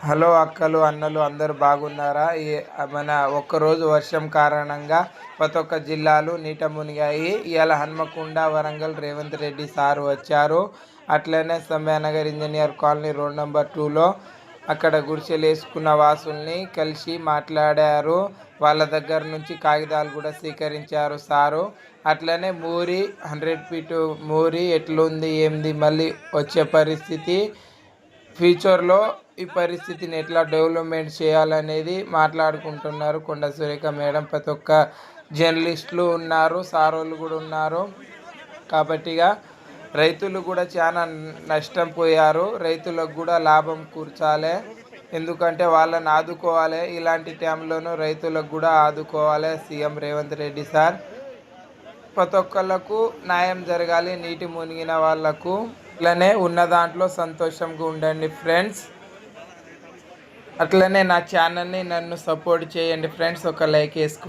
Hello అక్కలు అన్నలు అందరూ బాగున్నారా? మన ఒక్కరోజు వర్షం కారణంగా ప్రతి ఒక్క జిల్లాలు నీట మునిగాయి. ఇవాళ హన్మకొండ వరంగల్ రేవంత్ రెడ్డి సారు వచ్చారు. అట్లనే సమయానగర్ ఇంజనీర్ కాలనీ రోడ్ నెంబర్ 2లో అక్కడ గుడిసెలు వేసుకున్న వాసుల్ని కలిసి మాట్లాడారు. వాళ్ళ దగ్గర నుంచి కాగితాలు కూడా స్వీకరించారు సారు. అట్లనే మూరి 100 ఫీట్ మూరి ఎట్లుంది ఏంది మళ్ళీ వచ్చే పరిస్థితి, ఫ్యూచర్లో ఈ పరిస్థితిని ఎట్లా డెవలప్మెంట్ చేయాలనేది మాట్లాడుకుంటున్నారు. కొండ సురేఖ మేడం, ప్రతి ఒక్క జర్నలిస్టులు ఉన్నారు, సారోళ్ళు కూడా ఉన్నారు. కాబట్టిగా రైతులు కూడా చాలా నష్టం పోయారు. రైతులకు కూడా లాభం కూర్చాలి, ఎందుకంటే వాళ్ళని ఆదుకోవాలి. ఇలాంటి టైంలోనూ రైతులకు కూడా ఆదుకోవాలి సీఎం రేవంత్ రెడ్డి సార్. ప్రతి ఒక్కళ్ళకు న్యాయం జరగాలి, నీటి మునిగిన వాళ్లకు. ఇలానే ఉన్న దాంట్లో సంతోషంగా ఉండండి ఫ్రెండ్స్. అట్లనే నా ఛానల్ని నన్ను సపోర్ట్ చేయండి ఫ్రెండ్స్. ఒక లైక్ వేసుకోండి.